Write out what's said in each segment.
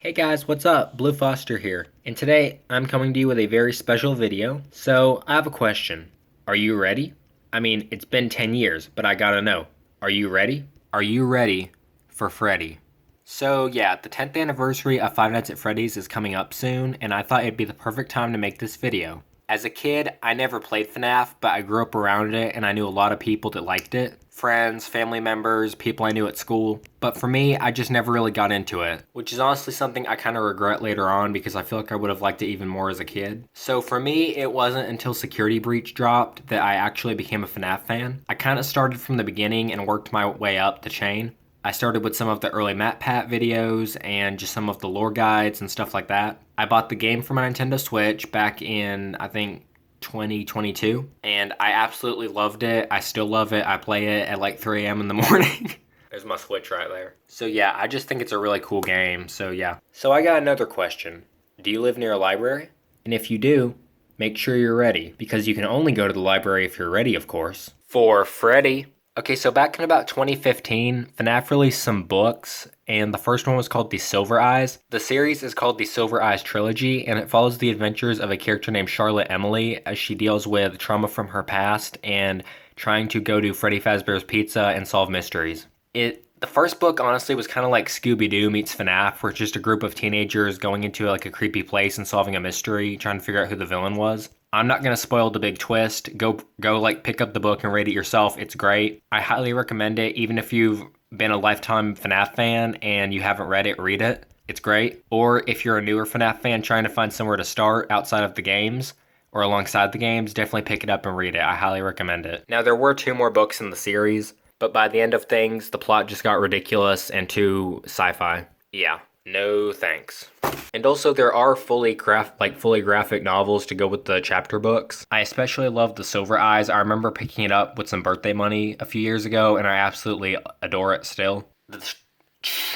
Hey guys, what's up? Blue Foster here, and today I'm coming to you with a very special video. So, I have a question. Are you ready? I mean, it's been 10 years, but I gotta know. Are you ready? Are you ready for Freddy? So, yeah, the 10th anniversary of Five Nights at Freddy's is coming up soon, and I thought it'd be the perfect time to make this video. As a kid, I never played FNAF, but I grew up around it and I knew a lot of people that liked it. Friends, family members, people I knew at school. But for me, I just never really got into it, which is honestly something I kind of regret later on because I feel like I would have liked it even more as a kid. So for me, it wasn't until Security Breach dropped that I actually became a FNAF fan. I kind of started from the beginning and worked my way up the chain. I started with some of the early MatPat videos and just some of the lore guides and stuff like that. I bought the game for my Nintendo Switch back in, I think, 2022, and I absolutely loved it. I still love it. I play it at like 3 a.m. in the morning. There's my Switch right there. So yeah, I just think it's a really cool game, so yeah. So I got another question. Do you live near a library? And if you do, make sure you're ready, because you can only go to the library if you're ready, of course. For Freddy. Okay, so back in about 2015, FNAF released some books, and the first one was called The Silver Eyes. The series is called The Silver Eyes Trilogy, and it follows the adventures of a character named Charlotte Emily as she deals with trauma from her past and trying to go to Freddy Fazbear's Pizza and solve mysteries. The first book honestly was kind of like Scooby-Doo meets FNAF, where it's just a group of teenagers going into like a creepy place and solving a mystery, trying to figure out who the villain was. I'm not gonna spoil the big twist. Go like pick up the book and read it yourself. It's great. I highly recommend it, even if you've been a lifetime FNAF fan and you haven't read it, read it. It's great. Or if you're a newer FNAF fan trying to find somewhere to start outside of the games or alongside the games, definitely pick it up and read it. I highly recommend it. Now there were 2 more books in the series, but by the end of things, the plot just got ridiculous and too sci-fi. Yeah, no thanks. And also there are fully graphic novels to go with the chapter books. I especially love The Silver Eyes. I remember picking it up with some birthday money a few years ago, and I absolutely adore it still.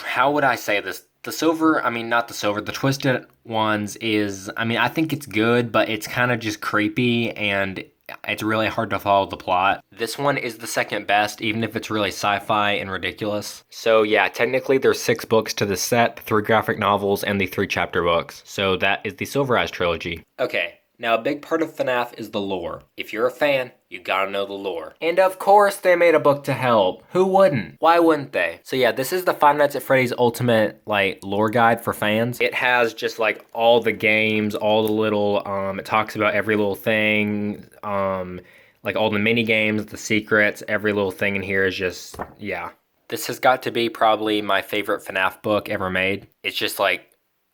How would I say this? The Twisted Ones is, I think it's good, but it's kind of just creepy and it's really hard to follow the plot. This one is the second best, even if it's really sci-fi and ridiculous. So yeah, technically there's 6 books to the set, 3 graphic novels, and the 3 chapter books. So that is the Silver Eyes trilogy. Okay, now a big part of FNAF is the lore. If you're a fan, you gotta know the lore. And of course they made a book to help. Who wouldn't? Why wouldn't they? So yeah, this is the Five Nights at Freddy's ultimate lore guide for fans. It has just all the games, all the little it talks about every little thing, all the mini games, the secrets, every little thing in here is just, yeah. This has got to be probably my favorite FNAF book ever made. It's just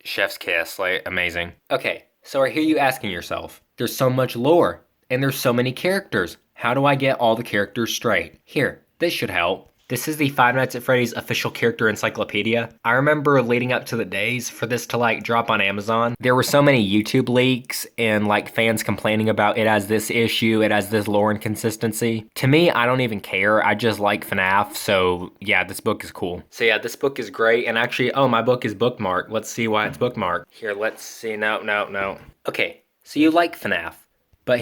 chef's kiss, amazing. Okay, so I hear you asking yourself, there's so much lore, and there's so many characters. How do I get all the characters straight? Here, this should help. This is the Five Nights at Freddy's official character encyclopedia. I remember leading up to the days for this to drop on Amazon. There were so many YouTube leaks and fans complaining about it has this issue, it has this lore inconsistency. To me, I don't even care. I just like FNAF, so yeah, this book is cool. So yeah, this book is great, and actually, my book is bookmarked. Let's see why it's bookmarked. Here, let's see. No. Okay, so you like FNAF, but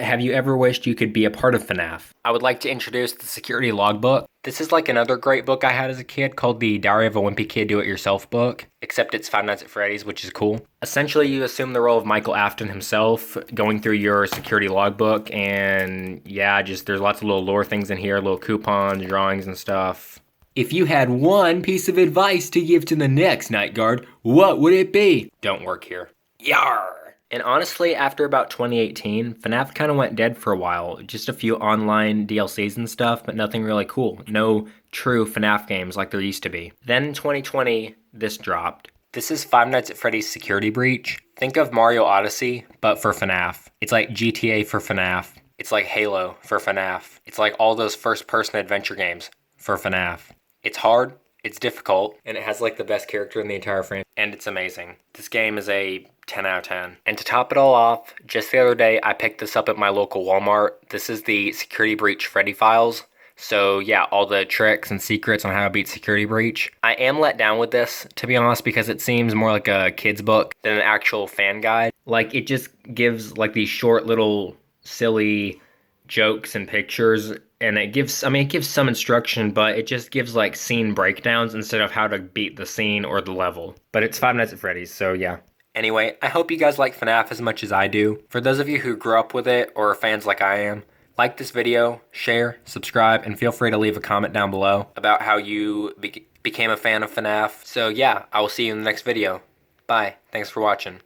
have you ever wished you could be a part of FNAF? I would like to introduce the Security Logbook. This is another great book I had as a kid called the Diary of a Wimpy Kid Do-It-Yourself book, except it's Five Nights at Freddy's, which is cool. Essentially, you assume the role of Michael Afton himself, going through your Security Logbook, and yeah, there's lots of little lore things in here, little coupons, drawings, and stuff. If you had one piece of advice to give to the next night guard, what would it be? Don't work here. Yarr! And honestly, after about 2018, FNAF kind of went dead for a while. Just a few online DLCs and stuff, but nothing really cool. No true FNAF games like there used to be. Then in 2020, this dropped. This is Five Nights at Freddy's Security Breach. Think of Mario Odyssey, but for FNAF. It's like GTA for FNAF. It's like Halo for FNAF. It's like all those first-person adventure games for FNAF. It's hard, it's difficult, and it has the best character in the entire franchise, and it's amazing. This game is a 10 out of 10. And to top it all off, just the other day, I picked this up at my local Walmart. This is the Security Breach Freddy files. So yeah, all the tricks and secrets on how to beat Security Breach. I am let down with this, to be honest, because it seems more like a kid's book than an actual fan guide. It just gives these short little silly jokes and pictures, and it gives, I mean, it gives some instruction, but it just gives like scene breakdowns instead of how to beat the scene or the level. But it's Five Nights at Freddy's, so yeah. Anyway, I hope you guys like FNAF as much as I do. For those of you who grew up with it or are fans like I am, like this video, share, subscribe, and feel free to leave a comment down below about how you became a fan of FNAF. So yeah, I will see you in the next video. Bye. Thanks for watching.